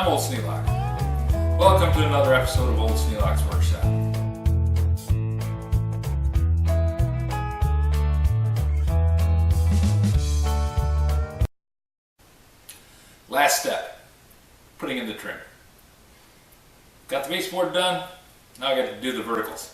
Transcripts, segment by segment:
I'm Old Sneelock. Welcome to another episode of Old Sneelock's Workshop. Last step, putting in the trim. Got the baseboard done, now I got to do the verticals.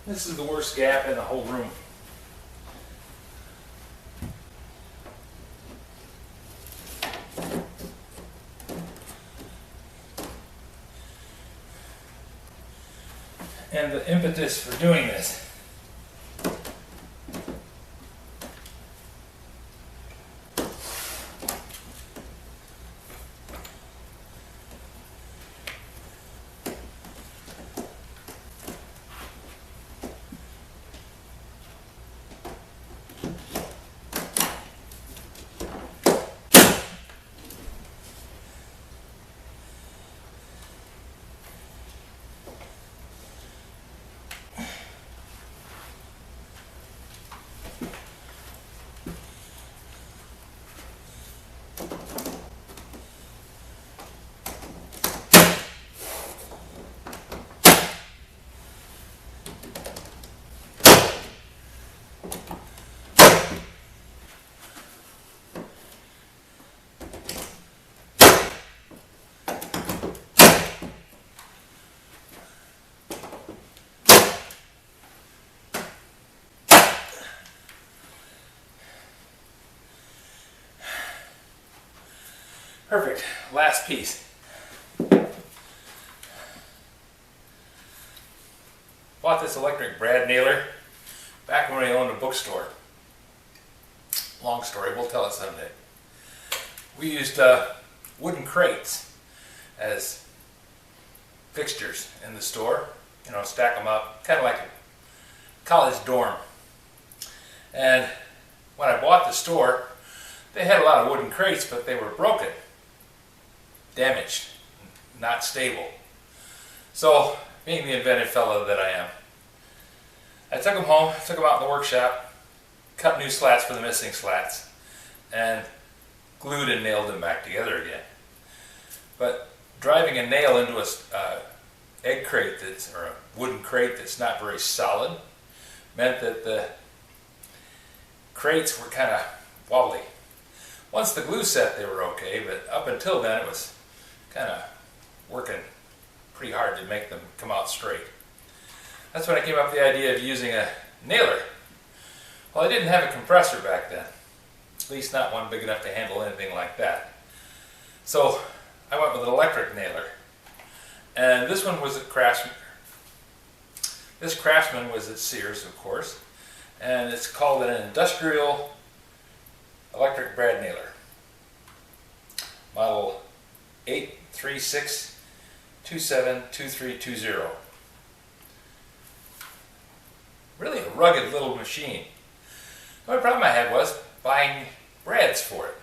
This is the worst gap in the whole room. and the impetus for doing this. Perfect. Last piece. Bought this electric brad nailer back when I owned a bookstore. Long story, we'll tell it someday. We used wooden crates as fixtures in the store. You know, stack them up, kind of like a college dorm. And when I bought the store, they had a lot of wooden crates, but they were broken, damaged, not stable. So, being the inventive fellow that I am, I took them home, took them out in the workshop, cut new slats for the missing slats, and glued and nailed them back together again. But driving a nail into a egg crate or a wooden crate that's not very solid meant that the crates were kind of wobbly. Once the glue set, they were okay, but up until then it was kind of working pretty hard to make them come out straight. That's when I came up with the idea of using a nailer. Well, I didn't have a compressor back then, at least not one big enough to handle anything like that. So I went with an electric nailer. And this one was at Craftsman. This Craftsman was at Sears, of course, and it's called an industrial electric brad nailer. Model 836272320. Really a rugged little machine. The only problem I had was buying brads for it.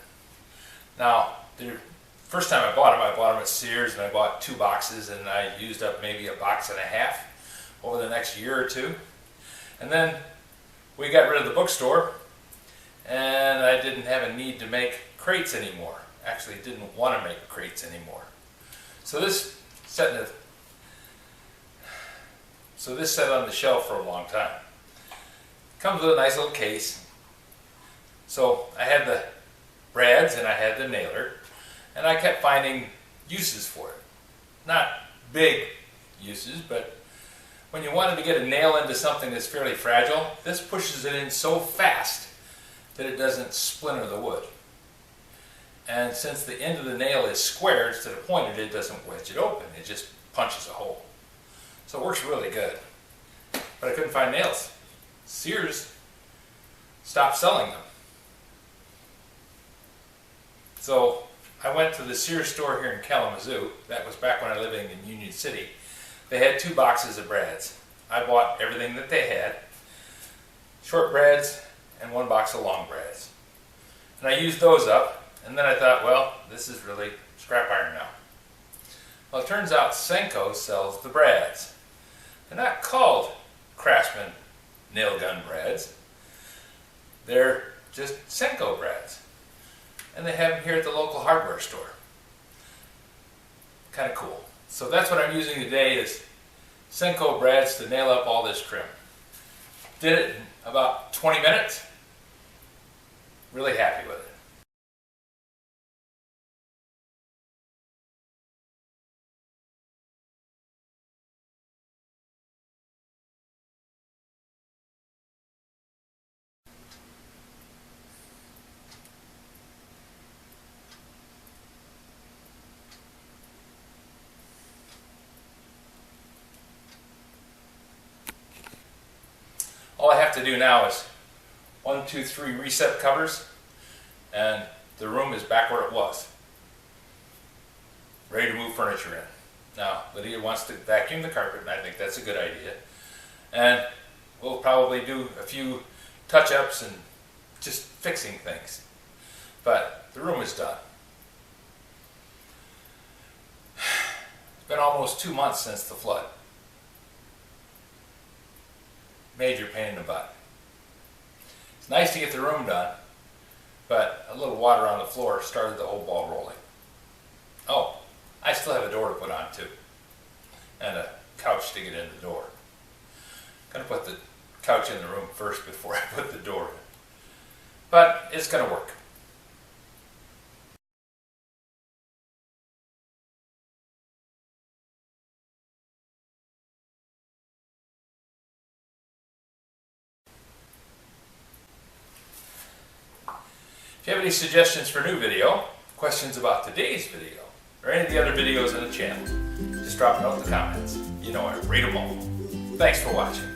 Now, the first time I bought them at Sears, and I bought 2 boxes, and I used up maybe a box and a half over the next year or two. And then we got rid of the bookstore, and I didn't have a need to make crates anymore. Actually, didn't want to make crates anymore. So this sat on the shelf for a long time. Comes with a nice little case. So I had the brads and I had the nailer, and I kept finding uses for it. Not big uses, but when you wanted to get a nail into something that's fairly fragile, this pushes it in so fast that it doesn't splinter the wood. And since the end of the nail is square instead of pointed, it doesn't wedge it open, it just punches a hole. So it works really good. But I couldn't find nails. Sears stopped selling them. So I went to the Sears store here in Kalamazoo. That was back when I was living in Union City. They had 2 boxes of brads. I bought everything that they had. Short brads and 1 box of long brads. And I used those up, and then I thought, well, this is really scrap iron now. Well, it turns out Senko sells the brads. They're not called Craftsman nail gun brads. They're just Senko brads. And they have them here at the local hardware store. Kind of cool. So that's what I'm using today is Senko brads to nail up all this trim. Did it in about 20 minutes. Really happy with it. All I have to do now is 1, 2, 3 reset covers, and the room is back where it was. Ready to move furniture in. Now, Lydia wants to vacuum the carpet, and I think that's a good idea. And we'll probably do a few touch-ups and just fixing things. But the room is done. It's been almost 2 months since the flood. Major pain in the butt. It's nice to get the room done, but a little water on the floor started the whole ball rolling. Oh, I still have a door to put on too, and a couch to get in the door. I'm going to put the couch in the room first before I put the door in. But it's going to work. If you have any suggestions for new video, questions about today's video, or any of the other videos on the channel, just drop a note in the comments. You know I read them all. Thanks for watching.